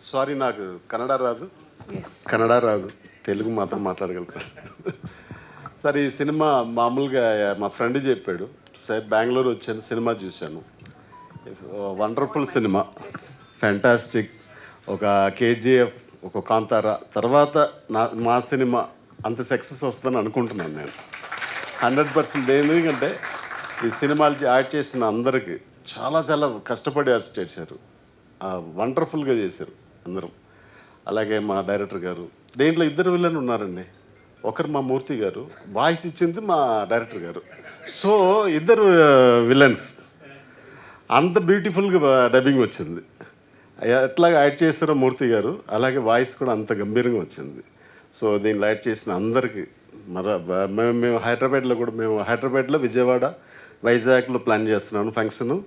Sorry నాకు కన్నడ రాదు తెలుగు మాత్రం మాట్లాడగలుగుతాను. సార్ ఈ సినిమా మామూలుగా మా ఫ్రెండ్ చెప్పాడు సార్, బెంగళూరు వచ్చాను, సినిమా చూశాను, వండర్ఫుల్ సినిమా, ఫ్యాంటాస్టిక్. ఒక కేజీఎఫ్, ఒక కాంతారా తర్వాత మా సినిమా అంత సక్సెస్ వస్తుందని అనుకుంటున్నాను నేను 100%. ఎందుకంటే ఈ సినిమాలు యాడ్ చేసిన అందరికీ చాలా చాలా కష్టపడి అరెస్ట్ చేశారు, వండర్ఫుల్గా చేశారు అందరం. అలాగే మా డైరెక్టర్ గారు, దేంట్లో 2 విలన్ ఉన్నారండి. ఒకరు మా మూర్తి గారు, వాయిస్ ఇచ్చింది మా డైరెక్టర్ గారు. సో 2 విలన్స్, అంత బ్యూటిఫుల్గా డబ్బింగ్ వచ్చింది. ఎట్లాగా యాడ్ చేస్తారో మూర్తి గారు, అలాగే వాయిస్ కూడా అంత గంభీరంగా వచ్చింది. సో దీన్ని యాడ్ చేసిన అందరికీ మేము హైదరాబాద్లో విజయవాడ, వైజాగ్లో ప్లాన్ చేస్తున్నాను ఫంక్షను.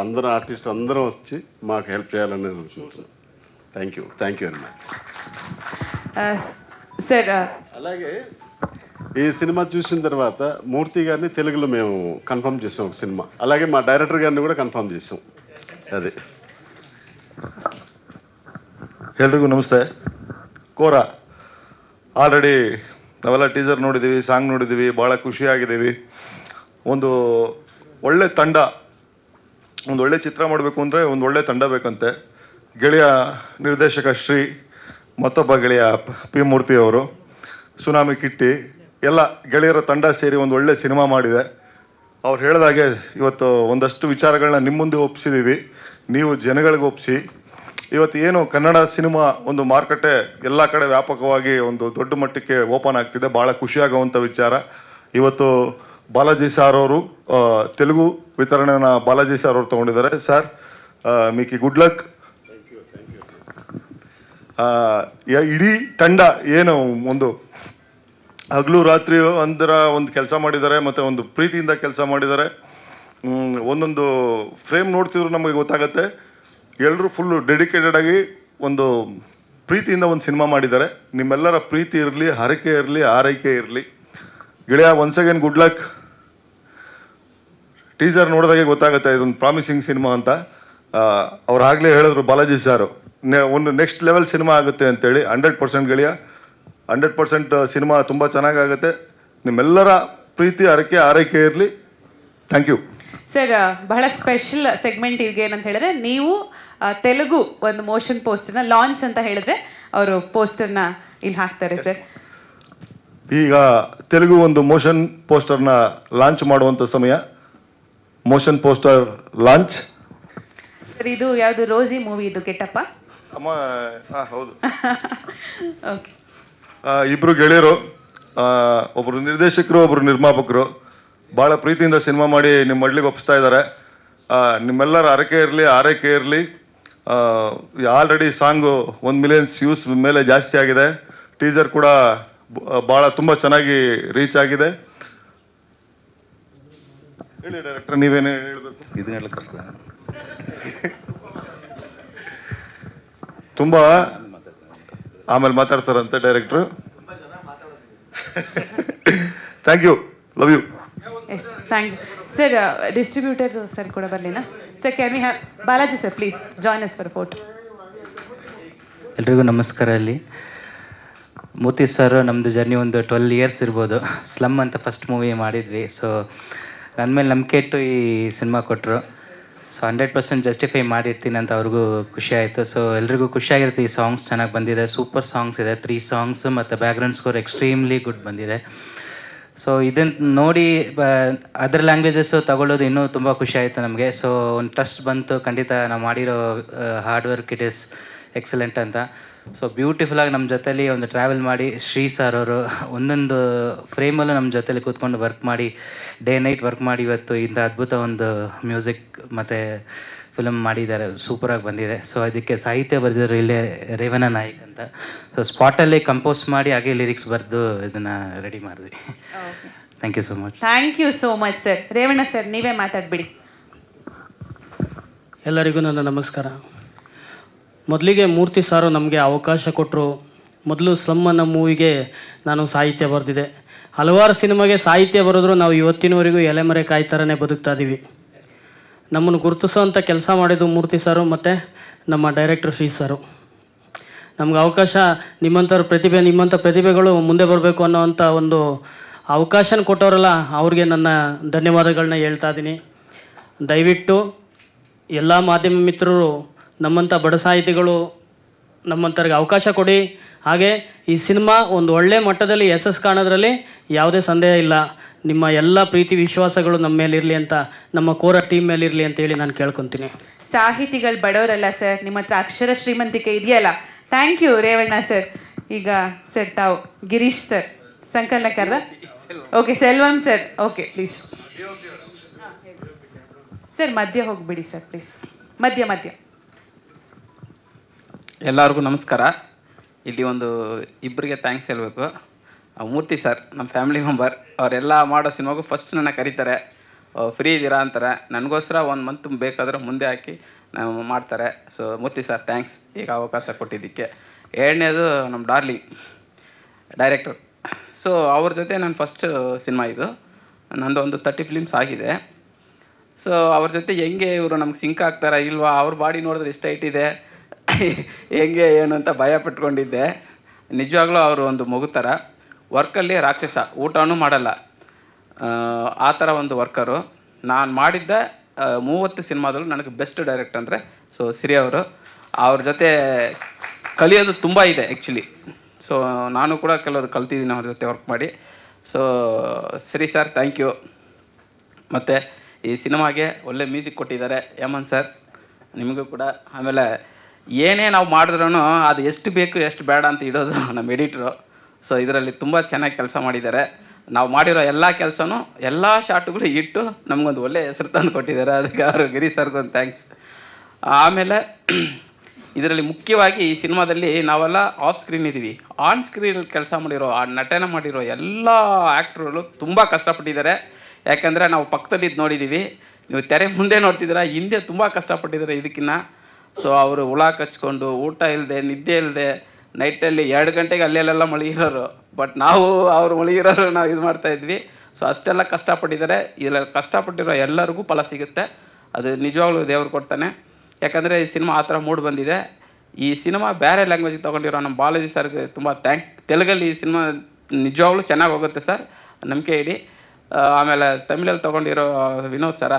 అందరూ ఆర్టిస్ట్ అందరం వచ్చి మాకు హెల్ప్ చేయాలని అనుకుంటున్నాను. Thank you very much sir. అలాగే ఈ సినిమా చూసిన తర్వాత మూర్తి గారిని తెలుగులో మేము కన్ఫర్మ్ చేసాం ఒక సినిమా, అలాగే మా డైరెక్టర్ గారిని కూడా కన్ఫర్మ్ చేసాం. అదే. ಎಲ್ರಿಗೂ ನಮಸ್ತೆ. ಕೋರ ಆಲ್ರೆಡಿ ನಾವೆಲ್ಲ ಟೀಸರ್ ನೋಡಿದ್ದೀವಿ, ಸಾಂಗ್ ನೋಡಿದ್ದೀವಿ, ಭಾಳ ಖುಷಿಯಾಗಿದ್ದೀವಿ. ಒಂದು ಒಳ್ಳೆ ತಂಡ, ಒಂದು ಒಳ್ಳೆ ಚಿತ್ರ ಮಾಡಬೇಕು ಅಂದರೆ ಒಂದು ಒಳ್ಳೆ ತಂಡ ಬೇಕಂತೆ. ಗೆಳೆಯ ನಿರ್ದೇಶಕ ಶ್ರೀ, ಮತ್ತೊಬ್ಬ ಗೆಳೆಯ ಪಿ ಮೂರ್ತಿ ಅವರು, ಸುನಾಮಿ ಕಿಟ್ಟಿ, ಎಲ್ಲ ಗೆಳೆಯರ ತಂಡ ಸೇರಿ ಒಂದು ಒಳ್ಳೆ ಸಿನಿಮಾ ಮಾಡಿದೆ. ಅವ್ರು ಹೇಳಿದಾಗೆ ಇವತ್ತು ಒಂದಷ್ಟು ವಿಚಾರಗಳನ್ನ ನಿಮ್ಮ ಮುಂದೆ ಒಪ್ಪಿಸಿದ್ದೀವಿ, ನೀವು ಜನಗಳಿಗೆ ಒಪ್ಪಿಸಿ. ಇವತ್ತು ಏನು ಕನ್ನಡ ಸಿನಿಮಾ ಒಂದು ಮಾರುಕಟ್ಟೆ ಎಲ್ಲ ಕಡೆ ವ್ಯಾಪಕವಾಗಿ ಒಂದು ದೊಡ್ಡ ಮಟ್ಟಕ್ಕೆ ಓಪನ್ ಆಗ್ತಿದೆ, ಭಾಳ ಖುಷಿಯಾಗುವಂಥ ವಿಚಾರ. ಇವತ್ತು ಬಾಲಾಜಿ ಸಾರ್ ಅವರು ತೆಲುಗು ವಿತರಣೆನ ಬಾಲಾಜಿ ಸಾರ್ ಅವರು ತೊಗೊಂಡಿದ್ದಾರೆ. ಸರ್ ಮಿಕ್ಕಿ ಗುಡ್ ಲಕ್. ಇಡೀ ತಂಡ ಏನು ಒಂದು ಹಗಲು ರಾತ್ರಿ ಒಂದರ ಒಂದು ಕೆಲಸ ಮಾಡಿದ್ದಾರೆ, ಮತ್ತು ಒಂದು ಪ್ರೀತಿಯಿಂದ ಕೆಲಸ ಮಾಡಿದ್ದಾರೆ. ಒಂದೊಂದು ಫ್ರೇಮ್ ನೋಡ್ತಿದ್ರು ನಮಗೆ ಗೊತ್ತಾಗತ್ತೆ, ಎಲ್ಲರೂ ಫುಲ್ಲು ಡೆಡಿಕೇಟೆಡ್ ಆಗಿ ಒಂದು ಪ್ರೀತಿಯಿಂದ ಒಂದು ಸಿನಿಮಾ ಮಾಡಿದ್ದಾರೆ. ನಿಮ್ಮೆಲ್ಲರ ಪ್ರೀತಿ ಇರಲಿ, ಹರಕೆ ಇರಲಿ, ಆರೈಕೆ ಇರಲಿ. ಗೆಳೆಯ once again good luck. Teaser ನೋಡಿದಾಗೆ ಗೊತ್ತಾಗುತ್ತೆ ಇದೊಂದು ಪ್ರಾಮಿಸಿಂಗ್ ಸಿನಿಮಾ ಅಂತ. ಅವ್ರು ಆಗಲೇ ಹೇಳಿದ್ರು ಬಾಲಾಜಿ ಸಾರು, ಒಂದು ನೆಕ್ಸ್ಟ್ ಲೆವೆಲ್ ಸಿನಿಮಾ ಆಗುತ್ತೆ ಅಂತೇಳಿ. 100% ಗೆಳೆಯ, 100% ಸಿನಿಮಾ ತುಂಬ ಚೆನ್ನಾಗಾಗುತ್ತೆ. ನಿಮ್ಮೆಲ್ಲರ ಪ್ರೀತಿ, ಹರಕೆ, ಆರೈಕೆ ಇರಲಿ. Thank you sir. ಬಹಳ ಸ್ಪೆಷಲ್ ಸೆಗ್ಮೆಂಟ್ ಈಗ ಏನಂತ ಹೇಳಿದ್ರೆ, ನೀವು ತೆಲುಗು ಒಂದು ಮೋಷನ್ ಪೋಸ್ಟರ್ನ ಲಾಂಚ್ ಅಂತ ಹೇಳಿದ್ರೆ ಅವರು ಪೋಸ್ಟರ್ನ ಇಲ್ಲಿ ಹಾಕ್ತಾರೆ ಸರ್. ಈಗ ತೆಲುಗು ಒಂದು ಮೋಷನ್ ಪೋಸ್ಟರ್ನ ಲಾಂಚ್ ಮಾಡುವಂಥ ಸಮಯ. Motion poster launch. ಸರ್ ಇದು ಯಾವುದು ರೋಸಿ ಮೂವಿ ಇದು ಗೆಟಪ್ಪ? ಅಮ್ಮ ಹೌದು. ಓಕೆ. ಇಬ್ಬರು ಗೆಳೆಯರು, ಒಬ್ಬರು ನಿರ್ದೇಶಕರು, ಒಬ್ಬರು ನಿರ್ಮಾಪಕರು, ಭಾಳ ಪ್ರೀತಿಯಿಂದ ಸಿನಿಮಾ ಮಾಡಿ ನಿಮ್ಮ ಮಡ್ಲಿಗೆ ಒಪ್ಪಿಸ್ತಾ ಇದ್ದಾರೆ. ನಿಮ್ಮೆಲ್ಲರ ಹರಕೆ ಇರಲಿ, ಆರೈಕೆ ಇರಲಿ. ಆಲ್ರೆಡಿ ಸಾಂಗು 1 ಮಿಲಿಯನ್ ವ್ಯೂಸ್ ಮೇಲೆ ಜಾಸ್ತಿ ಆಗಿದೆ. ಟೀಸರ್ ಕೂಡ ಭಾಳ ತುಂಬ ಚೆನ್ನಾಗಿ ರೀಚ್ ಆಗಿದೆ. ಹೇಳಿ ಡೈರೆಕ್ಟರ್, ನೀವೇನು ಹೇಳಬೇಕು? ಇದನ್ನ ಹೇಳಕ್ಕೆ ತುಂಬ ಆಮೇಲೆ ಮಾತಾಡ್ತಾರಂತೆ ಡೈರೆಕ್ಟ್ರು. Thank you, love you. Yes, thank you sir. Distributor sir ಕೂಡ ಬರಲಿಲ್ಲ sir. Can we have Balaji sir please join us for photo. ಎಲ್ರಿಗೂ ನಮಸ್ಕಾರ. ಅಲ್ಲಿ ಮೂರ್ತಿ ಸರ್ ನಮ್ಮದು ಜರ್ನಿ ಒಂದು 12 ಇಯರ್ಸ್ ಇರ್ಬೋದು. ಸ್ಲಮ್ ಅಂತ ಫಸ್ಟ್ ಮೂವಿ ಮಾಡಿದ್ವಿ. ಸೊ ನನ್ನ ಮೇಲೆ ನಂಬಿಕೆ ಇಟ್ಟು ಈ ಸಿನಿಮಾ ಕೊಟ್ಟರು. ಸೊ 100% ಜಸ್ಟಿಫೈ ಮಾಡಿರ್ತೀನಿ ಅಂತ ಅವ್ರಿಗೂ ಖುಷಿ ಆಯಿತು. ಸೊ ಎಲ್ರಿಗೂ ಖುಷಿಯಾಗಿರುತ್ತೆ. ಈ ಸಾಂಗ್ಸ್ ಚೆನ್ನಾಗಿ ಬಂದಿದೆ, ಸೂಪರ್ ಸಾಂಗ್ಸ್ ಇದೆ, 3 ಸಾಂಗ್ಸ್ ಮತ್ತು ಬ್ಯಾಕ್ಗ್ರೌಂಡ್ ಸ್ಕೋರ್ ಎಕ್ಸ್ಟ್ರೀಮ್ಲಿ ಗುಡ್ ಬಂದಿದೆ. ಸೊ ಇದನ್ನು ನೋಡಿ ಅದರ್ ಲ್ಯಾಂಗ್ವೇಜಸ್ಸು ತಗೊಳ್ಳೋದು ಇನ್ನೂ ತುಂಬ ಖುಷಿ ಆಯಿತು ನಮಗೆ. ಸೊ ಒಂದು ಟ್ರಸ್ಟ್ ಬಂತು, ಖಂಡಿತ ನಾವು ಮಾಡಿರೋ hard work it is excellent ಅಂತ. ಸೊ ಬ್ಯೂಟಿಫುಲ್ಲಾಗಿ ನಮ್ಮ ಜೊತೆಲಿ ಒಂದು ಟ್ರಾವೆಲ್ ಮಾಡಿ ಶ್ರೀ ಸರ್ ಅವರು ಒಂದೊಂದು ಫ್ರೇಮಲ್ಲೂ ನಮ್ಮ ಜೊತೆಲಿ ಕೂತ್ಕೊಂಡು ವರ್ಕ್ ಮಾಡಿ, ಡೇ ನೈಟ್ ವರ್ಕ್ ಮಾಡಿ ಇವತ್ತು ಇಂಥ ಅದ್ಭುತ ಒಂದು ಮ್ಯೂಸಿಕ್ ಮತ್ತು ಫಿಲಮ್ ಮಾಡಿದ್ದಾರೆ. ಸೂಪರಾಗಿ ಬಂದಿದೆ. ಸೊ ಅದಕ್ಕೆ ಸಾಹಿತ್ಯ ಬರೆದಿದ್ರು ಇಲ್ಲೇ ರೇವಣ ನಾಯ್ಕ್ ಅಂತ. ಸೊ ಸ್ಪಾಟಲ್ಲಿ ಕಂಪೋಸ್ ಮಾಡಿ ಹಾಗೆ ಲಿರಿಕ್ಸ್ ಬರೆದು ಇದನ್ನು ರೆಡಿ ಮಾಡಿದ್ವಿ. Thank you so much. Thank you so much sir. Revanna sir ನೀವೇ ಮಾತಾಡ್ಬಿಡಿ. ಎಲ್ಲರಿಗೂ ನನ್ನ ನಮಸ್ಕಾರ. ಮೊದಲಿಗೆ ಮೂರ್ತಿ ಸಾರು ನಮಗೆ ಅವಕಾಶ ಕೊಟ್ಟರು. ಮೊದಲು ಸ್ಲಮ್ ಅನ್ನೋ ಮೂವಿಗೆ ನಾನು ಸಾಹಿತ್ಯ ಬರೆದಿದೆ. ಹಲವಾರು ಸಿನಿಮಾಗೆ ಸಾಹಿತ್ಯ ಬರೆದ್ರು ನಾವು ಇವತ್ತಿನವರೆಗೂ ಎಲೆಮರೆ ಕಾಯಿ ಥರನೇ ಬದುಕ್ತಾ ಇದ್ದೀವಿ. ನಮ್ಮನ್ನು ಗುರುತಿಸೋಂಥ ಕೆಲಸ ಮಾಡಿದ್ದು ಮೂರ್ತಿ ಸಾರು. ಮತ್ತು ನಮ್ಮ ಡೈರೆಕ್ಟರ್ ಶ್ರೀ ಸರು. ನಮ್ಗೆ ಅವಕಾಶ ನಿಮ್ಮಂಥ ಪ್ರತಿಭೆಗಳು ಮುಂದೆ ಬರಬೇಕು ಅನ್ನೋವಂಥ ಒಂದು ಅವಕಾಶನ ಕೊಟ್ಟವರಲ್ಲ, ಅವ್ರಿಗೆ ನನ್ನ ಧನ್ಯವಾದಗಳನ್ನ ಹೇಳ್ತಾ ಇದ್ದೀನಿ. ದಯವಿಟ್ಟು ಎಲ್ಲ ಮಾಧ್ಯಮ ಮಿತ್ರರು ನಮ್ಮಂಥ ಬಡ ಸಾಹಿತಿಗಳು ನಮ್ಮಂಥವ್ರಿಗೆ ಅವಕಾಶ ಕೊಡಿ. ಹಾಗೆ ಈ ಸಿನಿಮಾ ಒಂದು ಒಳ್ಳೆ ಮಟ್ಟದಲ್ಲಿ ಯಶಸ್ಸು ಕಾಣೋದ್ರಲ್ಲಿ ಯಾವುದೇ ಸಂದೇಹ ಇಲ್ಲ. ನಿಮ್ಮ ಎಲ್ಲ ಪ್ರೀತಿ ವಿಶ್ವಾಸಗಳು ನಮ್ಮ ಮೇಲಿರಲಿ ಅಂತ, ನಮ್ಮ ಕೋರ ಟೀಮ್ ಮೇಲಿರಲಿ ಅಂತ ಹೇಳಿ ನಾನು ಕೇಳ್ಕೊತೀನಿ. ಸಾಹಿತಿಗಳು ಬಡವರಲ್ಲ ಸರ್, ನಿಮ್ಮ ಹತ್ರ ಅಕ್ಷರ ಶ್ರೀಮಂತಿಕೆ ಇದೆಯಲ್ಲ. Thank you Revanna sir. ಈಗ ಸರ್ ತಾವು ಗಿರೀಶ್ ಸರ್ ಸಂಕಲನಕಾರ. Okay, Selvam sir. Okay please sir, ಮಧ್ಯ ಹೋಗ್ಬಿಡಿ ಸರ್ ಪ್ಲೀಸ್. ಮಧ್ಯ. ಎಲ್ಲರಿಗೂ ನಮಸ್ಕಾರ. ಇಲ್ಲಿ ಒಂದು ಇಬ್ಬರಿಗೆ ಥ್ಯಾಂಕ್ಸ್ ಹೇಳಬೇಕು. ಮೂರ್ತಿ ಸರ್ ನಮ್ಮ ಫ್ಯಾಮಿಲಿ ಮೆಂಬರ್, ಅವರೆಲ್ಲ ಮಾಡೋ ಸಿನಿಮಾಗೂ ಫಸ್ಟ್ ನನ್ನ ಕರೀತಾರೆ, ಫ್ರೀ ಇದ್ದೀರಾ ಅಂತಾರೆ. ನನಗೋಸ್ಕರ 1 ಮಂತ್ ಬೇಕಾದ್ರೆ ಮುಂದೆ ಹಾಕಿ ನಾವು ಮಾಡ್ತಾರೆ. ಸೊ ಮೂರ್ತಿ ಸರ್ ಥ್ಯಾಂಕ್ಸ್ ಈಗ ಅವಕಾಶ ಕೊಟ್ಟಿದ್ದಕ್ಕೆ. ಎರಡನೇದು ನಮ್ಮ ಡಾರ್ಲಿಂಗ್ ಡೈರೆಕ್ಟರ್. ಸೊ ಅವ್ರ ಜೊತೆ ನನ್ನ ಫಸ್ಟ್ ಸಿನಿಮಾ ಇದು. ನಂದು ಒಂದು 30 ಫಿಲಿಮ್ಸ್ ಆಗಿದೆ. ಸೊ ಅವ್ರ ಜೊತೆ ಹೆಂಗೆ ಇವರು ನಮ್ಗೆ ಸಿಂಕ್ ಆಗ್ತಾರಾ ಇಲ್ವಾ, ಅವ್ರ ಬಾಡಿ ನೋಡಿದ್ರೆ ಇಷ್ಟ ಇಟ್ಟಿದೆ ಹೆಂಗೆ ಏನು ಅಂತ ಭಯ ಪಟ್ಕೊಂಡಿದ್ದೆ. ನಿಜವಾಗ್ಲೂ ಅವರು ಒಂದು ಮಗು ಥರ. ವರ್ಕಲ್ಲಿ ರಾಕ್ಷಸ, ಊಟನೂ ಮಾಡಲ್ಲ, ಆ ಥರ ಒಂದು ವರ್ಕರು. ನಾನು ಮಾಡಿದ್ದ 30 ಸಿನಿಮಾದಲ್ಲೂ ನನಗೆ ಬೆಸ್ಟ್ ಡೈರೆಕ್ಟ್ ಅಂದರೆ ಸೊ ಸಿರಿ ಅವರು. ಅವ್ರ ಜೊತೆ ಕಲಿಯೋದು ತುಂಬ ಇದೆ ಆ್ಯಕ್ಚುಲಿ. ಸೊ ನಾನು ಕೂಡ ಕೆಲವರು ಕಲ್ತಿದ್ದೀನಿ ಅವ್ರ ಜೊತೆ ವರ್ಕ್ ಮಾಡಿ. So Siri sir thank you. ಮತ್ತು ಈ ಸಿನಿಮಾಗೆ ಒಳ್ಳೆ ಮ್ಯೂಸಿಕ್ ಕೊಟ್ಟಿದ್ದಾರೆ ಹೇಮಂತ್ ಸರ್, ನಿಮಗೂ ಕೂಡ. ಆಮೇಲೆ ಏನೇ ನಾವು ಮಾಡಿದ್ರೂ ಅದು ಎಷ್ಟು ಬೇಕು ಎಷ್ಟು ಬೇಡ ಅಂತ ಇಡೋದು ನಮ್ಮ ಎಡಿಟ್ರು. ಸೊ ಇದರಲ್ಲಿ ತುಂಬ ಚೆನ್ನಾಗಿ ಕೆಲಸ ಮಾಡಿದ್ದಾರೆ. ನಾವು ಮಾಡಿರೋ ಎಲ್ಲ ಕೆಲಸನೂ ಎಲ್ಲ ಶಾರ್ಟ್ಗಳು ಇಟ್ಟು ನಮಗೊಂದು ಒಳ್ಳೆಯ ಹೆಸರು ತಂದು ಕೊಟ್ಟಿದ್ದಾರೆ. ಅದಕ್ಕೆ ಅವರು ಗಿರಿ ಸರ್ಗೊಂದು ಥ್ಯಾಂಕ್ಸ್. ಆಮೇಲೆ ಇದರಲ್ಲಿ ಮುಖ್ಯವಾಗಿ ಈ ಸಿನಿಮಾದಲ್ಲಿ ನಾವೆಲ್ಲ ಆಫ್ ಸ್ಕ್ರೀನ್ ಇದ್ದೀವಿ, ಆನ್ ಸ್ಕ್ರೀನಲ್ಲಿ ಕೆಲಸ ಮಾಡಿರೋ ನಟನೆ ಮಾಡಿರೋ ಎಲ್ಲ ಆ್ಯಕ್ಟ್ರುಗಳು ತುಂಬ ಕಷ್ಟಪಟ್ಟಿದ್ದಾರೆ. ಯಾಕಂದರೆ ನಾವು ಪಕ್ಕದಲ್ಲಿ ಇದು ನೋಡಿದ್ದೀವಿ, ನೀವು ತೆರೆ ಮುಂದೆ ನೋಡ್ತಿದ್ದೀರಾ, ಹಿಂದೆ ತುಂಬ ಕಷ್ಟಪಟ್ಟಿದ್ದಾರೆ ಇದಕ್ಕಿನ್ನ. ಸೊ ಅವರು ಹುಳ ಕಚ್ಕೊಂಡು ಊಟ ಇಲ್ಲದೆ ನಿದ್ದೆ ಇಲ್ಲದೆ ನೈಟಲ್ಲಿ 2 ಗಂಟೆಗೆ ಅಲ್ಲೆಲ್ಲ ಮಲಗಿರೋರು. ಬಟ್ ನಾವು ಅವ್ರು ಮಲಗಿರೋರು ನಾವು ಇದು ಮಾಡ್ತಾಯಿದ್ವಿ. ಸೊ ಅಷ್ಟೆಲ್ಲ ಕಷ್ಟಪಟ್ಟಿದ್ದಾರೆ. ಇದರಲ್ಲಿ ಕಷ್ಟಪಟ್ಟಿರೋ ಎಲ್ಲರಿಗೂ ಫಲ ಸಿಗುತ್ತೆ, ಅದು ನಿಜವಾಗ್ಲೂ ದೇವ್ರು ಕೊಡ್ತಾನೆ. ಯಾಕಂದರೆ ಈ ಸಿನಿಮಾ ಆ ಥರ ಮೂಡ್ ಬಂದಿದೆ. ಈ ಸಿನಿಮಾ ಬೇರೆ ಲ್ಯಾಂಗ್ವೇಜಿಗೆ ತೊಗೊಂಡಿರೋ ನಮ್ಮ ಬಾಲಾಜಿ ಸರ್ಗೆ ತುಂಬ ಥ್ಯಾಂಕ್ಸ್. ತೆಲುಗಲ್ಲಿ ಈ ಸಿನಿಮಾ ನಿಜವಾಗ್ಲೂ ಚೆನ್ನಾಗಿ ಹೋಗುತ್ತೆ ಸರ್, ನಂಬಿಕೆ ಇಡಿ. ಆಮೇಲೆ ತಮಿಳಲ್ಲಿ ತೊಗೊಂಡಿರೋ ವಿನೋದ್ ಸರ,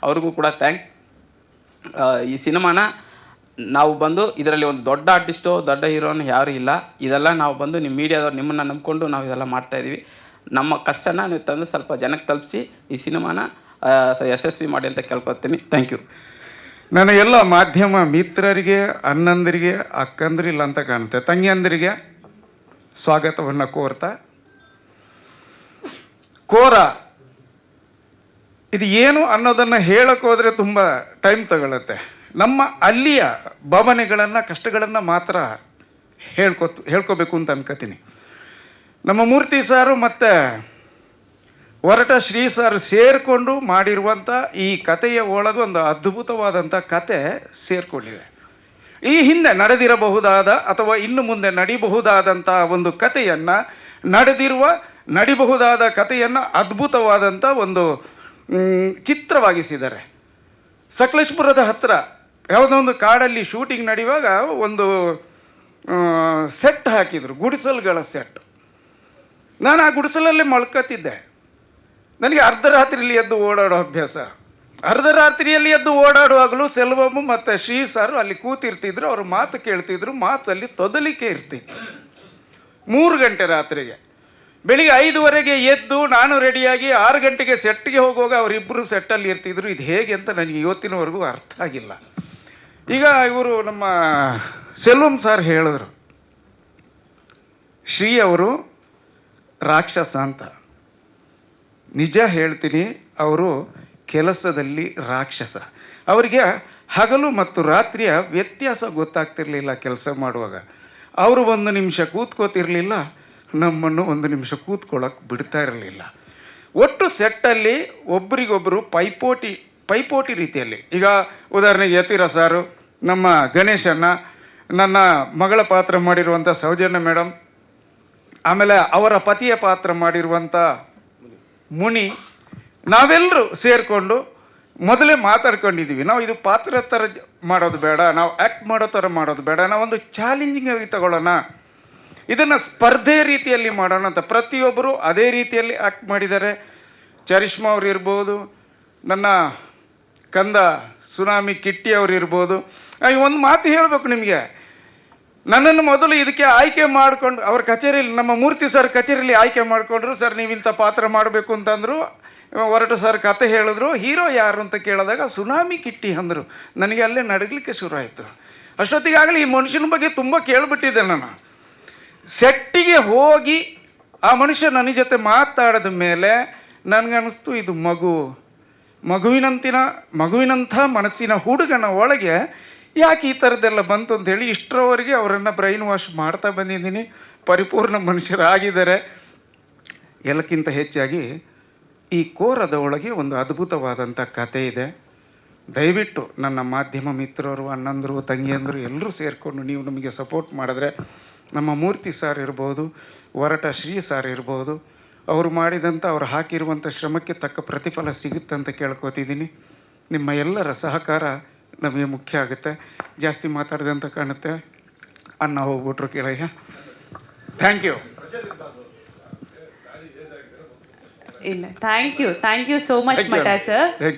ಅವ್ರಿಗೂ ಕೂಡ ಥ್ಯಾಂಕ್ಸ್. ಈ ಸಿನಿಮಾನ ನಾವು ಬಂದು ಇದರಲ್ಲಿ ಒಂದು ದೊಡ್ಡ ಆರ್ಟಿಸ್ಟು ದೊಡ್ಡ ಹೀರೋನು ಯಾರೂ ಇಲ್ಲ. ಇದೆಲ್ಲ ನಾವು ಬಂದು ನಿಮ್ಮ ಮೀಡಿಯಾದವ್ರು ನಿಮ್ಮನ್ನು ನಂಬಿಕೊಂಡು ನಾವು ಇದೆಲ್ಲ ಮಾಡ್ತಾಯಿದ್ದೀವಿ. ನಮ್ಮ ಕಷ್ಟನ ನೀವು ತಂದು ಸ್ವಲ್ಪ ಜನಕ್ಕೆ ತಲುಪಿಸಿ ಈ ಸಿನಿಮಾನ ಯಶಸ್ವಿ ಮಾಡಿ ಅಂತ ಕೇಳ್ಕೊತೀನಿ. Thank you. ನನ್ನ ಎಲ್ಲ ಮಾಧ್ಯಮ ಮಿತ್ರರಿಗೆ, ಅಣ್ಣಂದಿರಿಗೆ, ಅಕ್ಕಂದ್ರಿಲ್ಲ ಅಂತ ಕಾಣುತ್ತೆ, ತಂಗಿಯಂದಿರಿಗೆ ಸ್ವಾಗತವನ್ನು ಕೋರ್ತಾ, ಕೋರ ಇದು ಏನು ಅನ್ನೋದನ್ನು ಹೇಳಕ್ಕೆ ಹೋದರೆ ತುಂಬ ಟೈಮ್ ತಗೊಳುತ್ತೆ. ನಮ್ಮ ಅಲ್ಲಿಯ ಭಾವನೆಗಳನ್ನು ಕಷ್ಟಗಳನ್ನು ಮಾತ್ರ ಹೇಳ್ಕೋಬೇಕು ಅಂತ ಅನ್ಕೋತೀನಿ. ನಮ್ಮ ಮೂರ್ತಿ ಸಾರು ಮತ್ತು ಹೊರಟ ಶ್ರೀ ಸಾರು ಸೇರಿಕೊಂಡು ಮಾಡಿರುವಂಥ ಈ ಕಥೆಯ ಒಳಗೆ ಒಂದು ಅದ್ಭುತವಾದಂಥ ಕತೆ ಸೇರಿಕೊಂಡಿದೆ. ಈ ಹಿಂದೆ ನಡೆದಿರಬಹುದಾದ ಅಥವಾ ಇನ್ನು ಮುಂದೆ ನಡಿಬಹುದಾದಂಥ ಒಂದು ಕಥೆಯನ್ನು ನಡಿಬಹುದಾದ ಕಥೆಯನ್ನು ಅದ್ಭುತವಾದಂಥ ಒಂದು ಚಿತ್ರವಾಗಿಸಿದ್ದಾರೆ. ಸಕಲೇಶ್ಪುರದ ಹತ್ತಿರ ಯಾವುದೋ ಒಂದು ಕಾಡಲ್ಲಿ ಶೂಟಿಂಗ್ ನಡೆಯುವಾಗ ಒಂದು ಸೆಟ್ ಹಾಕಿದರು, ಗುಡಿಸಲುಗಳ ಸೆಟ್. ನಾನು ಆ ಗುಡಿಸಲಲ್ಲೇ ಮಲ್ಕೋತಿದ್ದೆ. ನನಗೆ ಅರ್ಧರಾತ್ರಿಯಲ್ಲಿ ಎದ್ದು ಓಡಾಡೋ ಅಭ್ಯಾಸ. ಅರ್ಧರಾತ್ರಿಯಲ್ಲಿ ಎದ್ದು ಓಡಾಡುವಾಗಲೂ ಸೆಲ್ವಮ್ ಮತ್ತು ಶ್ರೀ ಸಾರು ಅಲ್ಲಿ ಕೂತಿರ್ತಿದ್ರು, ಅವರು ಮಾತು ಕೇಳ್ತಿದ್ರು, ಮಾತಲ್ಲಿ ತೊದಲಿಕೆ ಇರ್ತಿತ್ತು. 3 ಗಂಟೆ ರಾತ್ರಿಗೆ. ಬೆಳಿಗ್ಗೆ 5:15 ಎದ್ದು ನಾನು ರೆಡಿಯಾಗಿ 6 ಗಂಟೆಗೆ ಸೆಟ್ಗೆ ಹೋಗುವಾಗ ಅವರಿಬ್ಬರು ಸೆಟ್ಟಲ್ಲಿ ಇರ್ತಿದ್ರು. ಇದು ಹೇಗೆ ಅಂತ ನನಗೆ ಇವತ್ತಿನವರೆಗೂ ಅರ್ಥ ಆಗಿಲ್ಲ. ಈಗ ಇವರು ನಮ್ಮ ಸೆಲ್ವಂ ಸಾರ್ ಹೇಳಿದ್ರು, ಶ್ರೀ ಅವರು ರಾಕ್ಷಸ ಅಂತ. ನಿಜ ಹೇಳ್ತೀನಿ, ಅವರು ಕೆಲಸದಲ್ಲಿ ರಾಕ್ಷಸ. ಅವರಿಗೆ ಹಗಲು ಮತ್ತು ರಾತ್ರಿಯ ವ್ಯತ್ಯಾಸ ಗೊತ್ತಾಗ್ತಿರ್ಲಿಲ್ಲ. ಕೆಲಸ ಮಾಡುವಾಗ ಅವರು 1 ನಿಮಿಷ ಕೂತ್ಕೋತಿರ್ಲಿಲ್ಲ, ನಮ್ಮನ್ನು 1 ನಿಮಿಷ ಕೂತ್ಕೊಳ್ಳೋಕೆ ಬಿಡ್ತಾ ಇರಲಿಲ್ಲ. ಒಟ್ಟು ಸೆಟ್ಟಲ್ಲಿ ಒಬ್ರಿಗೊಬ್ಬರು ಪೈಪೋಟಿ ರೀತಿಯಲ್ಲಿ. ಈಗ ಉದಾಹರಣೆಗೆ ಯತೀರ ಸಾರು, ನಮ್ಮ ಗಣೇಶನ್ನ, ನನ್ನ ಮಗಳ ಪಾತ್ರ ಮಾಡಿರುವಂಥ ಸೌಜನ್ಯ ಮೇಡಮ್, ಆಮೇಲೆ ಅವರ ಪತಿಯ ಪಾತ್ರ ಮಾಡಿರುವಂಥ ಮುನಿ, ನಾವೆಲ್ಲರೂ ಸೇರಿಕೊಂಡು ಮೊದಲೇ ಮಾತಾಡ್ಕೊಂಡಿದ್ದೀವಿ, ನಾವು ಇದು ಪಾತ್ರ ಥರ ಮಾಡೋದು ಬೇಡ, ನಾವು ಆ್ಯಕ್ಟ್ ಮಾಡೋ ಥರ ಮಾಡೋದು ಬೇಡ, ನಾವೊಂದು ಚಾಲೆಂಜಿಂಗ್ ಆಗಿ ತಗೊಳ್ಳೋಣ, ಇದನ್ನು ಸ್ಪರ್ಧೆ ರೀತಿಯಲ್ಲಿ ಮಾಡೋಣ ಅಂತ ಪ್ರತಿಯೊಬ್ಬರು ಅದೇ ರೀತಿಯಲ್ಲಿ ಆ್ಯಕ್ಟ್ ಮಾಡಿದ್ದಾರೆ. ಚರಿಷ್ಮಾ ಅವ್ರು ಇರ್ಬೋದು, ನನ್ನ ಕಂದ ಸುನಾಮಿ ಕಿಟ್ಟಿ ಅವ್ರು ಇರ್ಬೋದು. ಒಂದು ಮಾತು ಹೇಳಬೇಕು ನಿಮಗೆ, ನನ್ನನ್ನು ಮೊದಲು ಇದಕ್ಕೆ ಆಯ್ಕೆ ಮಾಡಿಕೊಂಡು ಅವ್ರ ಕಚೇರಿಯಲ್ಲಿ, ನಮ್ಮ ಮೂರ್ತಿ ಸರ್ ಕಚೇರಿಯಲ್ಲಿ ಆಯ್ಕೆ ಮಾಡಿಕೊಂಡ್ರು. ಸರ್ ನೀವು ಇಂಥ ಪಾತ್ರ ಮಾಡಬೇಕು ಅಂತಂದರು. ಹೊರಟು ಸರ್ ಕತೆ ಹೇಳಿದ್ರು. ಹೀರೋ ಯಾರು ಅಂತ ಕೇಳಿದಾಗ ಸುನಾಮಿ ಕಿಟ್ಟಿ ಅಂದರು. ನನಗೆ ಅಲ್ಲೇ ನಡಗಲಿಕ್ಕೆ ಶುರು ಆಯಿತು. ಅಷ್ಟೊತ್ತಿಗಾಗಲೇ ಈ ಮನುಷ್ಯನ ಬಗ್ಗೆ ತುಂಬ ಕೇಳಿಬಿಟ್ಟಿದ್ದೆ ನಾನು. ಸೆಟ್ಟಿಗೆ ಹೋಗಿ ಆ ಮನುಷ್ಯ ನನ್ನ ಜೊತೆ ಮಾತಾಡಿದ ಮೇಲೆ ನನಗನ್ನಿಸ್ತು, ಇದು ಮಗುವಿನಂಥ ಮನಸ್ಸಿನ ಹುಡುಗನ ಒಳಗೆ ಯಾಕೆ ಈ ಥರದ್ದೆಲ್ಲ ಬಂತು ಅಂಥೇಳಿ ಇಷ್ಟರವರೆಗೆ ಅವರನ್ನು ಬ್ರೈನ್ ವಾಶ್ ಮಾಡ್ತಾ ಬಂದಿದ್ದೀನಿ. ಪರಿಪೂರ್ಣ ಮನುಷ್ಯರಾಗಿದ್ದಾರೆ. ಎಲ್ಲಕ್ಕಿಂತ ಹೆಚ್ಚಾಗಿ ಈ ಕೋರದ ಒಳಗೆ ಒಂದು ಅದ್ಭುತವಾದಂಥ ಕತೆ ಇದೆ. ದಯವಿಟ್ಟು ನನ್ನ ಮಾಧ್ಯಮ ಮಿತ್ರರು, ಅಣ್ಣಂದರು, ತಂಗಿಯಂದರು ಎಲ್ಲರೂ ಸೇರಿಕೊಂಡು ನೀವು ನಮಗೆ ಸಪೋರ್ಟ್ ಮಾಡಿದ್ರೆ ನಮ್ಮ ಮೂರ್ತಿ ಸಾರ್ ಇರ್ಬೋದು, ಹೊರಟ ಶ್ರೀ ಸಾರ್ ಇರ್ಬೋದು, ಅವರು ಮಾಡಿದಂಥ ಅವ್ರು ಹಾಕಿರುವಂಥ ಶ್ರಮಕ್ಕೆ ತಕ್ಕ ಪ್ರತಿಫಲ ಸಿಗುತ್ತಂತ ಕೇಳ್ಕೊತಿದ್ದೀನಿ. ನಿಮ್ಮ ಎಲ್ಲರ ಸಹಕಾರ ನಮಗೆ ಮುಖ್ಯ ಆಗುತ್ತೆ. ಜಾಸ್ತಿ ಮಾತಾಡಿದೆ ಅಂತ ಕಾಣುತ್ತೆ. ಅಣ್ಣ ಹೋಗ್ಬಿಟ್ರು ಕೆಳಗೆ. Thank you. ಇಲ್ಲ, thank you so much Math sir.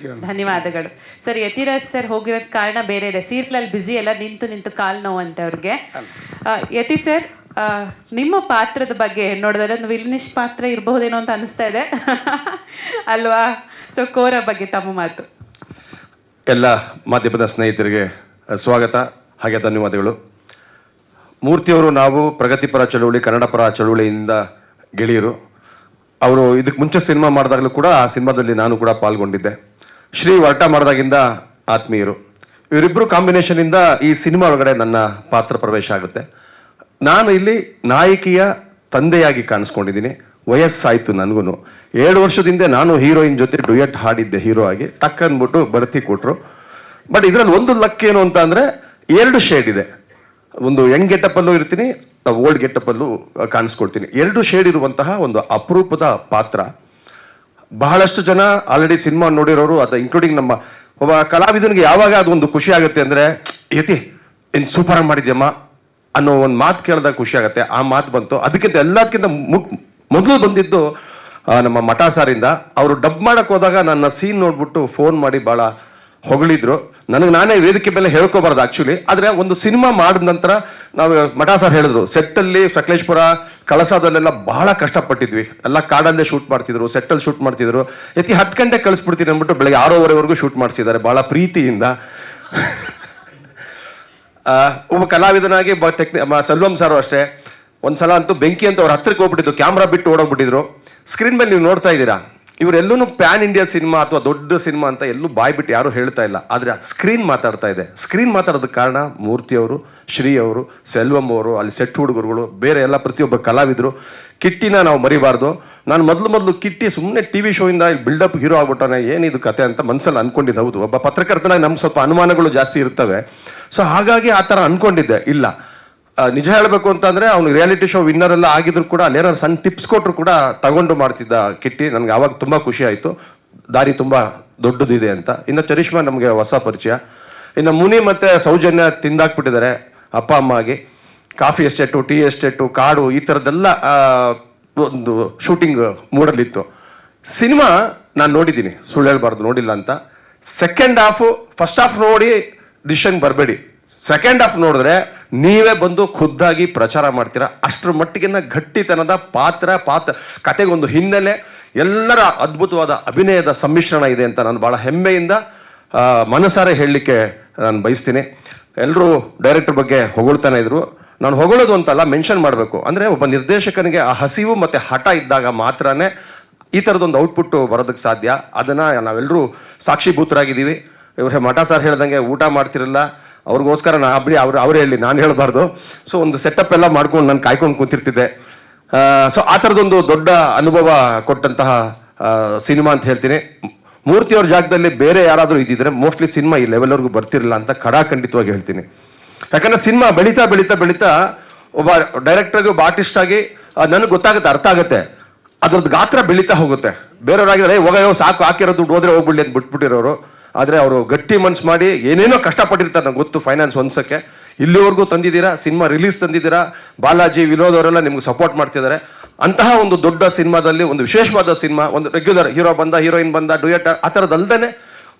ಧನ್ಯವಾದಗಳು ಸರ್. ಯತಿರಾಜ್ ಸರ್ ಹೋಗಿರೋದ್ ಕಾರಣ ಬೇರೆ ಇದೆ. ಸೀರಿಯಲ್ ಬ್ಯುಸಿ ಎಲ್ಲ ನಿಂತು ಕಾಲು ನೋವು ಅಂತ ಅವ್ರಿಗೆ. ಯತಿ ಸರ್, ನಿಮ್ಮ ಪಾತ್ರದ ಬಗ್ಗೆ ನೋಡಿದ್ರೆ ಒಂದು ವಿಲ್ನಿಶ್ ಪಾತ್ರ ಇರಬಹುದೇನೋ ಅಂತ ಅನಿಸ್ತಾ ಇದೆ ಅಲ್ವಾ? ಸೊ ಕೋರ ಬಗ್ಗೆ ತಮ್ಮ ಮಾತು. ಎಲ್ಲ ಮಾಧ್ಯಮದ ಸ್ನೇಹಿತರಿಗೆ ಸ್ವಾಗತ, ಹಾಗೆ ಧನ್ಯವಾದಗಳು. ಮೂರ್ತಿಯವರು ನಾವು ಪ್ರಗತಿಪರ ಚಳುವಳಿ, ಕನ್ನಡ ಪರ ಚಳುವಳಿಯಿಂದ ಗೆಳೆಯರು. ಅವರು ಇದಕ್ಕೆ ಮುಂಚೆ ಸಿನಿಮಾ ಮಾಡಿದಾಗಲೂ ಕೂಡ ಆ ಸಿನಿಮಾದಲ್ಲಿ ನಾನು ಕೂಡ ಪಾಲ್ಗೊಂಡಿದ್ದೆ. ಶ್ರೀ ಹೊರಟ ಮಾಡಿದಾಗಿಂದ ಆತ್ಮೀಯರು. ಇವರಿಬ್ಬರು ಕಾಂಬಿನೇಷನಿಂದ ಈ ಸಿನಿಮಾ ಒಳಗಡೆ ನನ್ನ ಪಾತ್ರ ಪ್ರವೇಶ ಆಗುತ್ತೆ. ನಾನು ಇಲ್ಲಿ ನಾಯಕಿಯ ತಂದೆಯಾಗಿ ಕಾಣಿಸ್ಕೊಂಡಿದ್ದೀನಿ. ವಯಸ್ಸಾಯಿತು ನನಗೂ. 7 ವರ್ಷದಿಂದ ನಾನು ಹೀರೋಯಿನ್ ಜೊತೆ ಡುಯೆಟ್ ಹಾಡಿದ್ದೆ ಹೀರೋ ಆಗಿ. ಟಕ್ ಅಂದ್ಬಿಟ್ಟು ಬಡ್ತಿ ಕೊಟ್ಟರು. ಬಟ್ ಇದರಲ್ಲಿ ಒಂದು ಲಕ್ ಏನು ಅಂತ ಅಂದರೆ 2 ಶೇಡ್ ಇದೆ. ಒಂದು ಯಂಗ್ ಗೆಟಪ್ಪಲ್ಲೂ ಇರ್ತೀನಿ, ಓಲ್ಡ್ ಗೆಟಪ್ಪಲ್ಲೂ ಕಾಣಿಸ್ಕೊಳ್ತೀನಿ. 2 ಶೇಡ್ ಇರುವಂತಹ ಒಂದು ಅಪರೂಪದ ಪಾತ್ರ. ಬಹಳಷ್ಟು ಜನ ಆಲ್ರೆಡಿ ಸಿನಿಮಾ ನೋಡಿರೋರು, ಅದು ಇನ್ಕ್ಲೂಡಿಂಗ್ ನಮ್ಮ ಒಬ್ಬ ಕಲಾವಿದನಿಗೆ ಯಾವಾಗ ಅದು ಒಂದು ಖುಷಿ ಆಗುತ್ತೆ ಅಂದರೆ, ಯತಿ ಇನ್ನು ಸೂಪರ್ ಆಗಿ ಮಾಡಿದ್ಯಮ್ಮ ಅನ್ನೋ ಒಂದು ಮಾತು ಕೇಳಿದಾಗ ಖುಷಿ ಆಗುತ್ತೆ. ಆ ಮಾತು ಬಂತು. ಅದಕ್ಕಿಂತ ಎಲ್ಲದಕ್ಕಿಂತ ಮೊದಲು ಬಂದಿದ್ದು ನಮ್ಮ ಮಠ ಸಾರಿಂದ. ಅವರು ಡಬ್ ಮಾಡಕ್ಕೆ ಹೋದಾಗ ನನ್ನ ಸೀನ್ ನೋಡ್ಬಿಟ್ಟು ಫೋನ್ ಮಾಡಿ ಭಾಳ ಹೊಗಳಿದ್ರು. ನನಗೆ ನಾನೇ ವೇದಿಕೆ ಮೇಲೆ ಹೇಳ್ಕೊಬಾರ್ದು ಆ್ಯಕ್ಚುಲಿ. ಆದರೆ ಒಂದು ಸಿನಿಮಾ ಮಾಡಿದ ನಂತರ ನಾವು ಮಠ ಸರ್ ಹೇಳಿದ್ರು, ಸೆಟ್ಟಲ್ಲಿ ಸಕಲೇಶ್ಪುರ ಕಳಸದಲ್ಲೆಲ್ಲ ಬಹಳ ಕಷ್ಟಪಟ್ಟಿದ್ವಿ. ಎಲ್ಲ ಕಾಡಲ್ಲೇ ಶೂಟ್ ಮಾಡ್ತಿದ್ರು, ಸೆಟ್ಟಲ್ಲಿ ಶೂಟ್ ಮಾಡ್ತಿದ್ರು. ಯತಿ 10 ಗಂಟೆಗೆ ಕಳಿಸ್ಬಿಡ್ತೀನಿ ಅಂದ್ಬಿಟ್ಟು ಬೆಳಗ್ಗೆ 6:30ವರೆಗೂ ಶೂಟ್ ಮಾಡಿಸಿದ್ದಾರೆ ಭಾಳ ಪ್ರೀತಿಯಿಂದ. ಒಬ್ಬ ಕಲಾವಿದನಾಗಿ ಸೆಲ್ವಂ ಸಾರು ಅಷ್ಟೇ. ಒಂದ್ಸಲ ಅಂತೂ ಬೆಂಕಿ ಅಂತ ಅವ್ರ ಹತ್ರಕ್ಕೆ ಹೋಗ್ಬಿಟ್ಟಿದ್ದು, ಕ್ಯಾಮ್ರಾ ಬಿಟ್ಟು ಓಡೋಗ್ಬಿಟ್ಟಿದ್ರು. ಸ್ಕ್ರೀನ್ ಮೇಲೆ ನೀವು ನೋಡ್ತಾ ಇದ್ದೀರಾ, ಇವರೆಲ್ಲೂ ಪ್ಯಾನ್ ಇಂಡಿಯಾ ಸಿನಿಮಾ ಅಥವಾ ದೊಡ್ಡ ಸಿನಿಮಾ ಅಂತ ಎಲ್ಲೂ ಬಾಯ್ಬಿಟ್ಟು ಯಾರು ಹೇಳ್ತಾ ಇಲ್ಲ. ಆದರೆ ಸ್ಕ್ರೀನ್ ಮಾತಾಡ್ತಾ ಇದೆ. ಸ್ಕ್ರೀನ್ ಮಾತಾಡೋದಕ್ಕೆ ಕಾರಣ ಮೂರ್ತಿಯವರು, ಶ್ರೀ ಅವರು, ಸೆಲ್ವಂ ಅವರು, ಅಲ್ಲಿ ಸೆಟ್ ಹುಡುಗರುಗಳು, ಬೇರೆ ಎಲ್ಲ ಪ್ರತಿಯೊಬ್ಬ ಕಲಾವಿದರು. ಕಿಟ್ಟಿನ ನಾವು ಮರಿಬಾರ್ದು. ನಾನು ಮೊದಲು ಕಿಟ್ಟಿ ಸುಮ್ಮನೆ TV ಶೋಯಿಂದ ಬಿಲ್ಡಪ್ ಹೀರೋ ಆಗ್ಬಿಟ್ಟಾನೆ, ಏನಿದು ಕತೆ ಅಂತ ಮನಸ್ಸಲ್ಲಿ ಅನ್ಕೊಂಡಿದ್ದೆ. ಹೌದು, ಒಬ್ಬ ಪತ್ರಕರ್ತನಾಗಿ ನಮ್ಗೆ ಸ್ವಲ್ಪ ಅನುಮಾನಗಳು ಜಾಸ್ತಿ ಇರ್ತವೆ. ಸೊ ಹಾಗಾಗಿ ಆ ಥರ ಅನ್ಕೊಂಡಿದ್ದೆ. ಇಲ್ಲ, ನಿಜ ಹೇಳಬೇಕು ಅಂತಂದರೆ ಅವನು ರಿಯಾಲಿಟಿ ಶೋ ವಿನ್ನರ್ ಎಲ್ಲ ಆಗಿದ್ರು ಕೂಡ ಅಲ್ಲೇನಾದ್ರು ಸಣ್ಣ ಟಿಪ್ಸ್ ಕೊಟ್ಟರು ಕೂಡ ತಗೊಂಡು ಮಾಡ್ತಿದ್ದ ಕಿಟ್ಟಿ. ನನಗೆ ಆವಾಗ ತುಂಬ ಖುಷಿ ಆಯಿತು, ದಾರಿ ತುಂಬ ದೊಡ್ಡದಿದೆ ಅಂತ. ಇನ್ನು ಚರಿಷ್ಮಾ ನಮಗೆ ಹೊಸ ಪರಿಚಯ. ಇನ್ನು ಮುನಿ ಮತ್ತು ಸೌಜನ್ಯ ತಿಂದಾಕ್ಬಿಟ್ಟಿದ್ದಾರೆ ಅಪ್ಪ ಅಮ್ಮ ಆಗಿ. ಕಾಫಿ ಎಸ್ಟೇಟು, ಟೀ ಎಸ್ಟೇಟು, ಕಾಡು, ಈ ಥರದ್ದೆಲ್ಲ ಒಂದು ಶೂಟಿಂಗ್ ಮೂಡಲಿತ್ತು. ಸಿನಿಮಾ ನಾನು ನೋಡಿದ್ದೀನಿ, ಸುಳ್ಳು ಹೇಳ್ಬಾರ್ದು, ನೋಡಿಲ್ಲ ಅಂತ. ಸೆಕೆಂಡ್ ಹಾಫು, ಫಸ್ಟ್ ಹಾಫ್ ನೋಡಿ ಡಿಸಿಷನ್ ಬರಬೇಡಿ. ಸೆಕೆಂಡ್ ಹಾಫ್ ನೋಡಿದ್ರೆ ನೀವೇ ಬಂದು ಖುದ್ದಾಗಿ ಪ್ರಚಾರ ಮಾಡ್ತೀರಾ. ಅಷ್ಟರ ಮಟ್ಟಿಗಿನ ಗಟ್ಟಿತನದ ಪಾತ್ರ ಕತೆಗೊಂದು ಹಿನ್ನೆಲೆ, ಎಲ್ಲರ ಅದ್ಭುತವಾದ ಅಭಿನಯದ ಸಮ್ಮಿಶ್ರಣ ಇದೆ ಅಂತ ನಾನು ಭಾಳ ಹೆಮ್ಮೆಯಿಂದ ಮನಸಾರೆ ಹೇಳಲಿಕ್ಕೆ ನಾನು ಬಯಸ್ತೀನಿ. ಎಲ್ಲರೂ ಡೈರೆಕ್ಟರ್ ಬಗ್ಗೆ ಹೊಗಳ್ತಾನೆ ಇದ್ರು. ನಾನು ಹೊಗಳೋದು ಅಂತಲ್ಲ, ಮೆನ್ಷನ್ ಮಾಡಬೇಕು. ಅಂದರೆ ಒಬ್ಬ ನಿರ್ದೇಶಕನಿಗೆ ಆ ಹಸಿವು ಮತ್ತು ಹಠ ಇದ್ದಾಗ ಮಾತ್ರನೇ ಈ ಥರದೊಂದು ಔಟ್ಪುಟ್ ಬರೋದಕ್ಕೆ ಸಾಧ್ಯ. ಅದನ್ನು ನಾವೆಲ್ಲರೂ ಸಾಕ್ಷಿಭೂತರಾಗಿದ್ದೀವಿ. ಇವ್ರೆ ಮಠ ಸರ್ ಹೇಳ್ದಂಗೆ ಊಟ ಮಾಡ್ತಿರಲ್ಲ, ಅವ್ರಿಗೋಸ್ಕರ ಅವ್ರು ಹೇಳಿ, ನಾನು ಹೇಳಬಾರ್ದು. ಸೊ ಒಂದು ಸೆಟಪ್ ಎಲ್ಲ ಮಾಡ್ಕೊಂಡು ನಾನು ಕಾಯ್ಕೊಂಡು ಕೂತಿರ್ತಿದ್ದೆ. ಸೊ ಆ ಥರದೊಂದು ದೊಡ್ಡ ಅನುಭವ ಕೊಟ್ಟಂತಹ ಸಿನಿಮಾ ಅಂತ ಹೇಳ್ತೀನಿ. ಮೂರ್ತಿಯವ್ರ ಜಾಗದಲ್ಲಿ ಬೇರೆ ಯಾರಾದರೂ ಇದ್ದಿದ್ರೆ ಮೋಸ್ಟ್ಲಿ ಸಿನಿಮಾ ಈ ಲೆವೆಲ್ವರೆಗೂ ಬರ್ತಿರಲಿಲ್ಲ ಅಂತ ಖಂಡಿತವಾಗಿ ಹೇಳ್ತೀನಿ. ಯಾಕಂದ್ರೆ ಸಿನಿಮಾ ಬೆಳೀತಾ ಬೆಳೀತಾ ಬೆಳೀತಾ ಒಬ್ಬ ಡೈರೆಕ್ಟರ್ಗೆ, ಒಬ್ಬ ಆರ್ಟಿಸ್ಟ್ ಆಗಿ ನನಗೆ ಗೊತ್ತಾಗುತ್ತೆ, ಅರ್ಥ ಆಗುತ್ತೆ, ಅದ್ರದ್ದು ಗಾತ್ರ ಬೆಳೀತಾ ಹೋಗುತ್ತೆ. ಬೇರೆಯವ್ರಾಗಿದ್ರೆ ಹೋಗೋ ಸಾಕು, ಹಾಕಿರೋ ದುಡ್ಡು ಹೋದ್ರೆ ಹೋಗ್ಬಿಡ್ಲಿ ಅಂತ ಬಿಟ್ಬಿಟ್ಟಿರೋರು. ಆದರೆ ಅವರು ಗಟ್ಟಿ ಮನ್ಸು ಮಾಡಿ ಏನೇನೋ ಕಷ್ಟಪಟ್ಟಿರ್ತಾರೆ ನಂಗೆ ಗೊತ್ತು, ಫೈನಾನ್ಸ್ ಹೊಂದ್ಸೋಕ್ಕೆ. ಇಲ್ಲಿವರೆಗೂ ತಂದಿದ್ದೀರಾ, ಸಿನಿಮಾ ರಿಲೀಸ್ ತಂದಿದ್ದೀರಾ. ಬಾಲಾಜಿ, ವಿನೋದ್ ಅವರೆಲ್ಲ ನಿಮ್ಗೆ ಸಪೋರ್ಟ್ ಮಾಡ್ತಿದ್ದಾರೆ. ಅಂತಹ ಒಂದು ದೊಡ್ಡ ಸಿನಿಮಾದಲ್ಲಿ ಒಂದು ವಿಶೇಷವಾದ ಸಿನಿಮಾ, ಒಂದು ರೆಗ್ಯುಲರ್ ಹೀರೋ ಬಂದ, ಹೀರೋಯಿನ್ ಬಂದ, ಡ್ಯೂಯೆಟ್ ಆ ಥರದಲ್ದೇ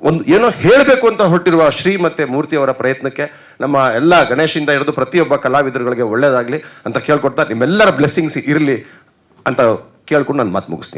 ಒಂದು ಏನೋ ಹೇಳಬೇಕು ಅಂತ ಹೊರಟಿರುವ ಶ್ರೀ ಮತ್ತು ಮೂರ್ತಿ ಅವರ ಪ್ರಯತ್ನಕ್ಕೆ ನಮ್ಮ ಎಲ್ಲ ಗಣೇಶಿಂದ ಹಿಡಿದು ಪ್ರತಿಯೊಬ್ಬ ಕಲಾವಿದರುಗಳಿಗೆ ಒಳ್ಳೇದಾಗಲಿ ಅಂತ ಕೇಳ್ಕೊಡ್ತಾ ನಿಮ್ಮೆಲ್ಲರ ಬ್ಲೆಸ್ಸಿಂಗ್ಸ್ ಇರಲಿ ಅಂತ ಕೇಳ್ಕೊಂಡು ನಾನು ಮಾತು ಮುಗಿಸ್ತೀನಿ.